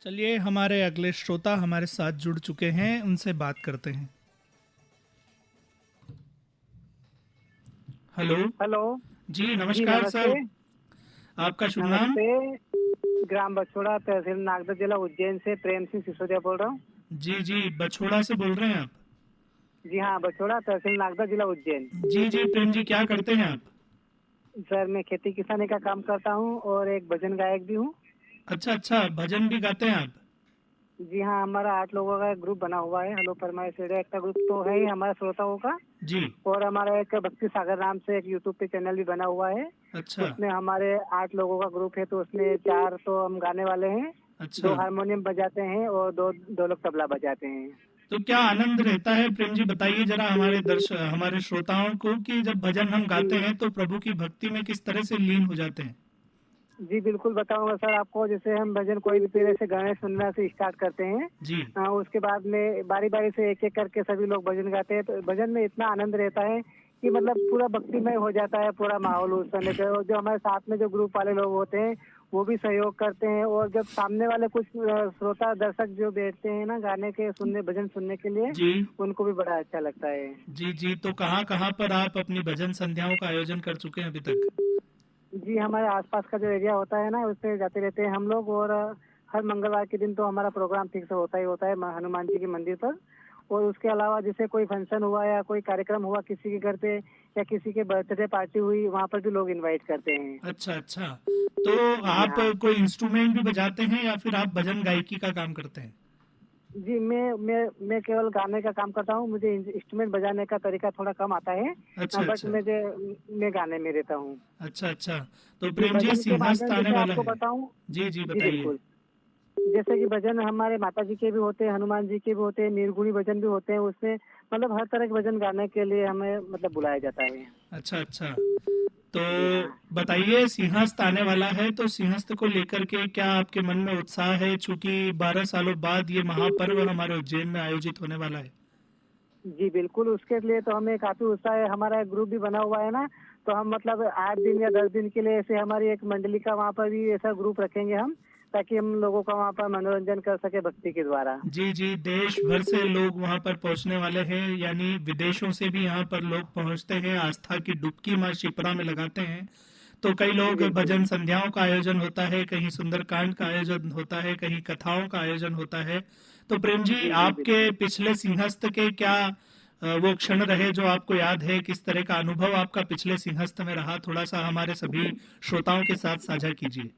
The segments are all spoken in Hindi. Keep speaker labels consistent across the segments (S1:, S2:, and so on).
S1: चलिए हमारे अगले श्रोता हमारे साथ जुड़ चुके हैं, उनसे बात करते हैं। हेलो।
S2: हेलो।
S1: जी
S2: जी
S1: नमस्कार
S2: नमस्ते।
S1: सर, आपका शुभ नाम?
S2: नमस्ते। ग्राम बछोड़ा, तहसील नागदा, जिला उज्जैन से प्रेम सिंह सिसोदिया बोल रहा हूँ।
S1: जी जी, बछोड़ा से बोल रहे हैं आप?
S2: जी हाँ, बछोड़ा, तहसील नागदा, जिला उज्जैन।
S1: जी जी प्रेम जी, क्या करते हैं आप?
S2: सर मैं खेती किसानी का काम करता हूँ और एक भजन गायक भी हूँ।
S1: अच्छा अच्छा, भजन भी गाते हैं आप?
S2: जी हाँ, हमारा 8 लोगों का एक ग्रुप बना हुआ है। हेलो फरमाइश रेडियो का ग्रुप तो है ही हमारे श्रोताओं का।
S1: जी।
S2: और हमारा एक भक्ति सागर नाम से एक यूट्यूब पे चैनल भी बना हुआ है।
S1: अच्छा
S2: उसमें हमारे 8 लोगों का ग्रुप है, तो उसमें 4 तो हम गाने वाले हैं,
S1: अच्छा।
S2: 2 हारमोनियम बजाते हैं और दो लोग तबला बजाते हैं।
S1: तो क्या आनंद रहता है प्रेम जी, बताइए जरा हमारे श्रोताओं को कि जब भजन हम गाते
S2: जी
S1: हैं तो प्रभु की भक्ति में किस तरह से लीन हो जाते हैं?
S2: जी बिल्कुल बताऊंगा सर आपको। जैसे हम भजन कोई भी पहले से गाने सुनना से स्टार्ट करते हैं,
S1: जी
S2: उसके बाद में बारी बारी से एक एक करके सभी लोग भजन गाते हैं, तो भजन में इतना आनंद रहता है कि मतलब पूरा भक्तिमय हो जाता है पूरा माहौल उस समय पे। और जो हमारे साथ में जो ग्रुप वाले लोग होते हैं वो भी सहयोग करते हैं। और जब सामने वाले कुछ श्रोता दर्शक जो बैठते हैं ना गाने के सुनने, भजन सुनने के लिए,
S1: जी
S2: उनको भी बड़ा अच्छा लगता है।
S1: जी जी, तो कहाँ कहाँ पर आप अपनी भजन संध्याओं का आयोजन कर चुके हैं अभी तक?
S2: जी हमारे आसपास का जो एरिया होता है ना, उस पे जाते रहते हैं हम लोग। और हर मंगलवार के दिन तो हमारा प्रोग्राम फिक्स होता ही होता है हनुमान जी के मंदिर पर। और उसके अलावा जैसे कोई फंक्शन हुआ या कोई कार्यक्रम हुआ किसी के घर पे, या किसी के बर्थडे पार्टी हुई, वहाँ पर भी लोग इनवाइट करते हैं।
S1: अच्छा अच्छा, तो
S2: जी
S1: आप
S2: हाँ।
S1: कोई इंस्ट्रूमेंट भी बजाते हैं या फिर आप भजन गायकी का काम करते हैं?
S2: जी मैं केवल गाने का काम करता हूँ। मुझे इंस्ट्रूमेंट बजाने का तरीका थोड़ा कम आता है,
S1: अच्छा
S2: बट
S1: अच्छा
S2: मैं गाने में रहता हूँ।
S1: अच्छा अच्छा, तो
S2: जी
S1: प्रेम जी
S2: भजन के बारे
S1: सिंहस्थ
S2: में
S1: आने
S2: जैसे
S1: वाला
S2: आपको
S1: है।
S2: बताऊँ।
S1: जी जी
S2: जी
S1: बताइए।
S2: बिल्कुल। जैसे कि भजन हमारे माता जी के भी होते हैं, हनुमान जी के भी होते हैं, निर्गुणी भजन भी होते हैं। उसमें मतलब हर तरह के भजन गाने के लिए हमें मतलब बुलाया जाता है।
S1: अच्छा अच्छा, तो
S2: जी हाँ।
S1: बताइए सिंहस्थ आने वाला है तो सिंहस्थ को लेकर के क्या आपके मन में उत्साह है, चूंकि 12 सालों बाद ये महापर्व हमारे उज्जैन में आयोजित होने वाला है?
S2: जी बिल्कुल, उसके लिए तो हमें काफी उत्साह है। हमारा एक ग्रुप भी बना हुआ है ना, तो हम मतलब 8 दिन या 10 दिन के लिए ऐसे हमारी एक मंडली का वहाँ पर भी ऐसा ग्रुप रखेंगे हम, ताकि हम लोगों का वहाँ पर मनोरंजन कर सके भक्ति के द्वारा।
S1: जी जी, देश भर से लोग वहां पर पहुंचने वाले हैं, यानी विदेशों से भी यहाँ पर लोग पहुंचते हैं, आस्था की डुबकी माँ शिप्रा में लगाते हैं। तो कई
S2: जी
S1: लोग
S2: बिल्कुल।
S1: भजन संध्याओं का आयोजन होता है, कहीं सुंदरकांड का आयोजन होता है, कहीं कथाओं का आयोजन होता है। तो प्रेम जी,
S2: जी जी
S1: आपके
S2: बिल्कुल।
S1: पिछले सिंहस्थ के क्या वो क्षण रहे जो आपको याद है? किस तरह का अनुभव आपका पिछले सिंहस्थ में रहा, थोड़ा सा हमारे सभी श्रोताओं के साथ साझा कीजिए।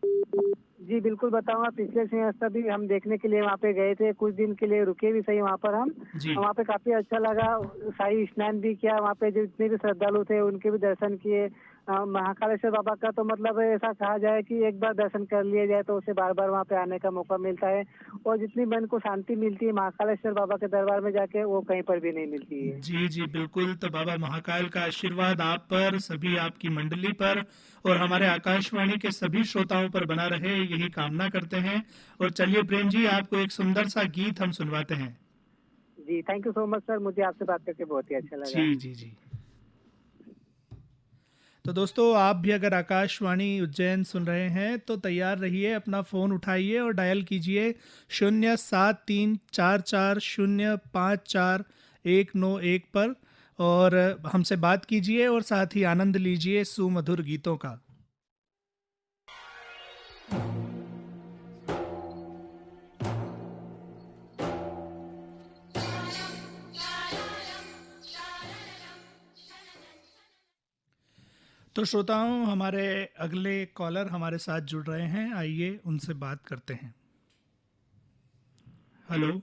S2: जी बिल्कुल बताऊंगा। पिछले सिंहस्थ भी हम देखने के लिए वहाँ पे गए थे, कुछ दिन के लिए रुके भी सही वहाँ पर हम।
S1: जी
S2: वहाँ पे काफी अच्छा लगा। शाही स्नान भी किया, वहाँ पे जो जितने भी श्रद्धालु थे उनके भी दर्शन किए। महाकालेश्वर बाबा का तो मतलब ऐसा कहा जाए कि एक बार दर्शन कर लिया जाए तो उसे बार बार वहाँ पे आने का मौका मिलता है। और जितनी मन को शांति मिलती है महाकालेश्वर बाबा के दरबार में जाके, वो कहीं पर भी नहीं मिलती है।
S1: जी जी बिल्कुल, तो बाबा महाकाल का आशीर्वाद आप पर, सभी आपकी मंडली पर और हमारे आकाशवाणी के सभी श्रोताओं पर बना रहे, यही कामना करते हैं। और चलिए प्रेम जी, आपको एक सुंदर सा गीत हम सुनवाते हैं।
S2: जी thank you so much sir, मुझे आपसे बात करके बहुत ही अच्छा
S1: जी
S2: लगा।
S1: जी जी। तो दोस्तों, आप भी अगर आकाशवाणी उज्जैन सुन रहे हैं तो तैयार रहिए, अपना फ़ोन उठाइए और डायल कीजिए 0734405491 पर, और हमसे बात कीजिए और साथ ही आनंद लीजिए सुमधुर गीतों का। तो श्रोताओं, हमारे अगले कॉलर हमारे साथ जुड़ रहे हैं, आइए उनसे बात करते हैं। हेलो।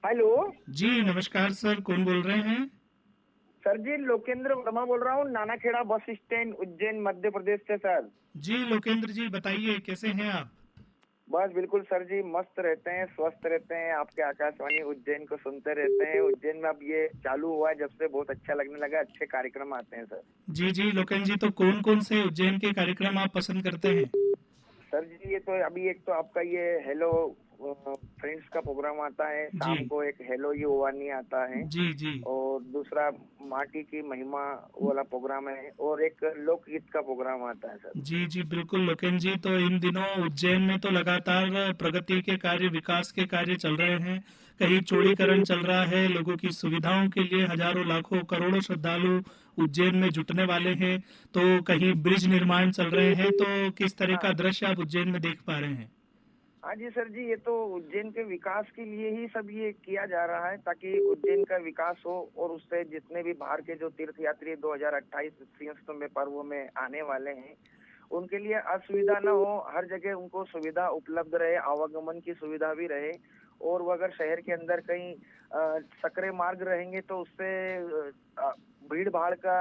S3: हेलो
S1: जी नमस्कार सर, कौन बोल रहे हैं?
S3: सर जी, लोकेंद्र वर्मा बोल रहा हूँ, नानाखेड़ा बस स्टैंड, उज्जैन, मध्य प्रदेश से सर।
S1: जी लोकेंद्र जी, बताइए कैसे हैं आप?
S3: बस बिल्कुल सर जी, मस्त रहते हैं, स्वस्थ रहते हैं, आपके आकाशवाणी उज्जैन को सुनते रहते हैं। उज्जैन में अब ये चालू हुआ है जब से, बहुत अच्छा लगने लगा, अच्छे कार्यक्रम आते हैं सर।
S1: जी जी लोकेंद्र जी, तो कौन कौन से उज्जैन के कार्यक्रम आप पसंद करते हैं?
S3: सर जी ये तो अभी एक तो आपका ये हेलो फ्रेंड्स का प्रोग्राम आता है,
S1: जी
S3: शाम को एक हेलो यू ओवानी आता है,
S1: जी जी
S3: और दूसरा माटी की महिमा वाला प्रोग्राम है, और एक लोकगीत का प्रोग्राम आता है सर।
S1: जी जी बिल्कुल लोकेन जी। तो इन दिनों उज्जैन में तो लगातार प्रगति के कार्य, विकास के कार्य चल रहे हैं। कहीं चौड़ीकरण चल रहा है, लोगों की सुविधाओं के लिए हजारों लाखों करोड़ों श्रद्धालु उज्जैन में जुटने वाले हैं। तो कहीं ब्रिज निर्माण चल रहे हैं। तो किस तरह का
S3: हाँ
S1: दृश्य आप उज्जैन में देख पा रहे हैं?
S3: हाँ जी सर जी, ये तो उज्जैन के विकास के लिए ही सब ये किया जा रहा है, ताकि उज्जैन का विकास हो और उससे जितने भी बाहर के जो तीर्थ यात्री 2028 सिंहस्थ में पर्व में आने वाले हैं, उनके लिए असुविधा न हो, हर जगह उनको सुविधा उपलब्ध रहे, आवागमन की सुविधा भी रहे। और वो अगर शहर के अंदर कहीं सकरे मार्ग रहेंगे तो उससे भीड़ भाड़ का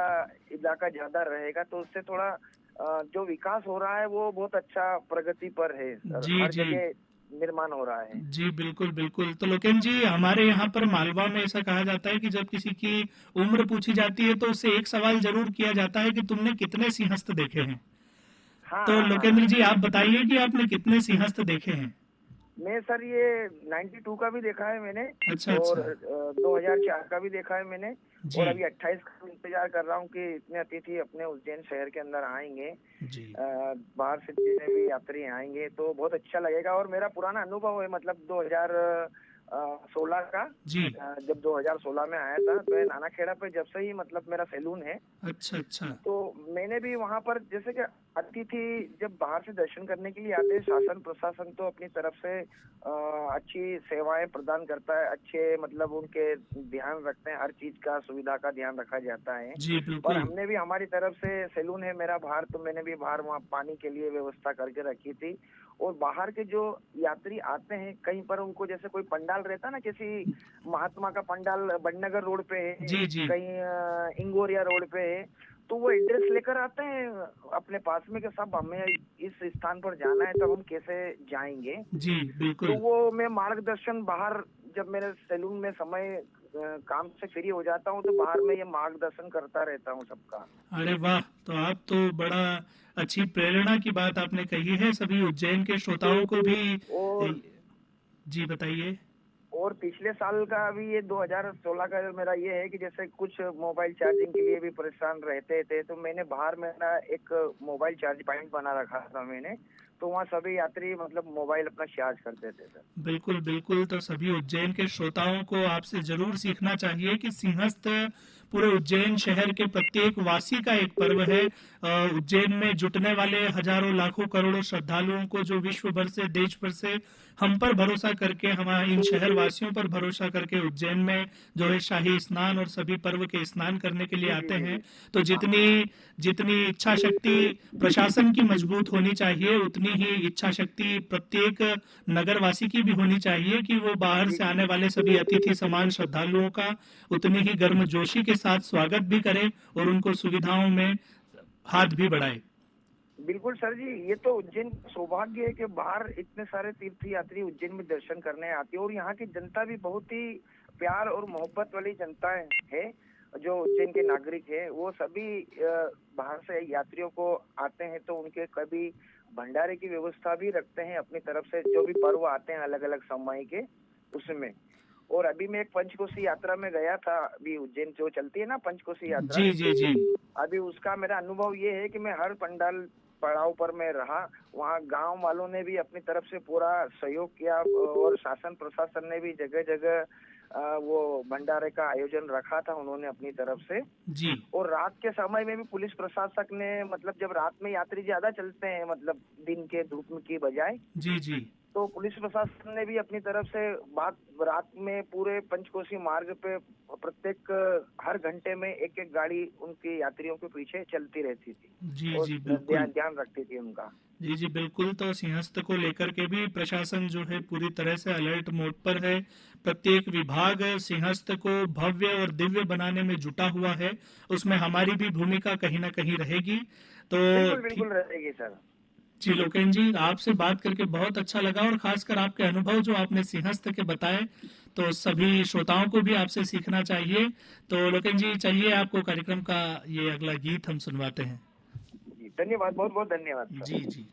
S3: इलाका ज्यादा रहेगा, तो उससे थोड़ा जो विकास हो रहा है वो बहुत अच्छा प्रगति पर है सर,
S1: जी
S3: हर
S1: जी
S3: जगह निर्माण हो रहा है।
S1: जी बिल्कुल बिल्कुल। तो लोकेन जी, हमारे यहाँ पर मालवा में ऐसा कहा जाता है कि जब किसी की उम्र पूछी जाती है तो उससे एक सवाल जरूर किया जाता है कि तुमने कितने सिंहस्थ देखे हैं।
S3: हाँ
S1: तो
S3: हाँ हाँ
S1: लोकेंद्र
S3: हाँ।
S1: जी, आप बताइए कि आपने कितने सिंहस्थ देखे हैं?
S3: मैं सर ये 92 का भी देखा है मैंने,
S1: अच्छा
S3: और
S1: अच्छा।
S3: 2004 का भी देखा है मैंने,
S1: जी
S3: और अभी 28 का इंतजार कर रहा हूँ कि इतने अतिथि अपने उज्जैन शहर के अंदर आएंगे,
S1: जी
S3: बाहर से जितने भी यात्री आएंगे तो बहुत अच्छा लगेगा। और मेरा पुराना अनुभव है, मतलब 2016 का,
S1: जी।
S3: जब 2016 में आया था तो ये नानाखेड़ा पे जब से ही मतलब मेरा सैलून है,
S1: अच्छा अच्छा।
S3: तो मैंने भी वहां पर, जैसे कि अतिथि जब बाहर से दर्शन करने के लिए आते हैं, शासन प्रशासन तो अपनी तरफ से अच्छी सेवाएं प्रदान करता है, अच्छे मतलब उनके ध्यान रखते हैं, हर चीज का सुविधा का ध्यान रखा जाता है।
S1: जी
S3: और
S1: बिल्कुल।
S3: हमने भी हमारी तरफ से, सैलून है मेरा बाहर, तो मैंने भी बाहर वहाँ पानी के लिए व्यवस्था करके रखी थी। और बाहर के जो यात्री आते हैं, कहीं पर उनको जैसे कोई पंडाल रहता है ना, किसी महात्मा का पंडाल बड़नगर रोड पे है,
S1: जी जी
S3: कहीं इंगोरिया रोड पे है, तो वो एड्रेस लेकर आते हैं अपने पास में कि साहब हमें इस स्थान पर जाना है, तब हम कैसे जाएंगे।
S1: जी
S3: तो
S1: बिल्कुल।
S3: वो मैं मार्गदर्शन बाहर, जब मेरे सैलून में समय काम से फ्री हो जाता हूँ तो बाहर में ये मार्गदर्शन करता रहता हूँ सबका।
S1: अरे वाह! तो आप तो बड़ा अच्छी प्रेरणा की बात आपने कही है सभी उज्जैन के श्रोताओं को भी।
S3: और
S1: जी बताइए।
S3: और पिछले साल का अभी ये 2016 का मेरा ये है कि जैसे कुछ मोबाइल चार्जिंग के लिए भी परेशान रहते थे, तो मैंने बाहर मेरा एक मोबाइल चार्ज पॉइंट बना रखा था मैंने, तो वहाँ सभी यात्री मतलब मोबाइल अपना चार्ज करते थे सर।
S1: बिल्कुल बिल्कुल। तो सभी उज्जैन के श्रोताओं को आपसे जरूर सीखना चाहिए कि सिंहस्थ पूरे उज्जैन शहर के प्रत्येक वासी का एक पर्व है। उज्जैन में जुटने वाले हजारों लाखों करोड़ों श्रद्धालुओं को, जो विश्व भर से, देश भर से हम पर भरोसा करके, हमारे इन शहर वासियों पर भरोसा करके उज्जैन में जो है शाही स्नान और सभी पर्व के स्नान करने के लिए
S3: जी जी
S1: आते
S3: जी
S1: हैं।
S3: जी।
S1: तो
S3: हाँ हाँ
S1: जितनी जितनी इच्छा शक्ति प्रशासन की मजबूत होनी चाहिए, उतनी ही इच्छा शक्ति प्रत्येक नगरवासी की भी होनी चाहिए कि वो बाहर
S3: जी
S1: से
S3: जी
S1: आने
S3: जी।
S1: वाले सभी अतिथि समान श्रद्धालुओं का उतनी ही गर्मजोशी के साथ स्वागत भी करे और उनको सुविधाओं में हाथ भी बढ़ाए।
S3: बिल्कुल सर जी, ये तो उज्जैन का सौभाग्य है कि बाहर इतने सारे तीर्थ यात्री उज्जैन में दर्शन करने आते हैं, और यहाँ की जनता भी बहुत ही प्यार और मोहब्बत वाली जनता है। जो उज्जैन के नागरिक है वो सभी बाहर से यात्रियों को आते हैं तो उनके कभी भंडारे की व्यवस्था भी रखते हैं अपनी तरफ से, जो भी पर्व आते हैं अलग अलग समय के उसमें। और अभी मैं एक पंचकोशी यात्रा में गया था, अभी उज्जैन जो चलती है ना पंचकोशी यात्रा,
S1: जी जी जी
S3: अभी उसका मेरा अनुभव ये है कि मैं हर पंडाल पड़ाव पर मैं रहा, वहाँ गांव वालों ने भी अपनी तरफ से पूरा सहयोग किया, और शासन प्रशासन ने भी जगह जगह वो भंडारे का आयोजन रखा था उन्होंने अपनी तरफ से।
S1: जी
S3: और रात के समय में भी पुलिस प्रशासक ने, मतलब जब रात में यात्री ज्यादा चलते हैं, मतलब दिन के धूप की बजाय,
S1: जी जी
S3: तो पुलिस प्रशासन ने भी अपनी तरफ से बात, रात में पूरे पंचकोशी मार्ग पे प्रत्येक हर घंटे में एक एक गाड़ी उनके यात्रियों के पीछे चलती रहती थी,
S1: जी
S3: और
S1: जी बिल्कुल।
S3: ध्यान रखती थी उनका।
S1: जी जी बिल्कुल। तो सिंहस्थ को लेकर के भी प्रशासन जो है पूरी तरह से अलर्ट मोड पर है। प्रत्येक विभाग सिंहस्थ को भव्य और दिव्य बनाने में जुटा हुआ है। उसमें हमारी भी भूमिका कहीं ना कहीं रहेगी। तो
S3: बिल्कुल
S1: ठीक।
S3: बिल्कुल रहेगी सर।
S1: जी लोकेन जी, आपसे बात करके बहुत अच्छा लगा, और खासकर आपके अनुभव जो आपने सिंहस्थ के बताए, तो सभी श्रोताओं को भी आपसे सीखना चाहिए। तो लोकेन जी, चलिए आपको कार्यक्रम का ये अगला गीत हम सुनवाते हैं।
S3: जी धन्यवाद, बहुत बहुत धन्यवाद सर।
S1: जी जी।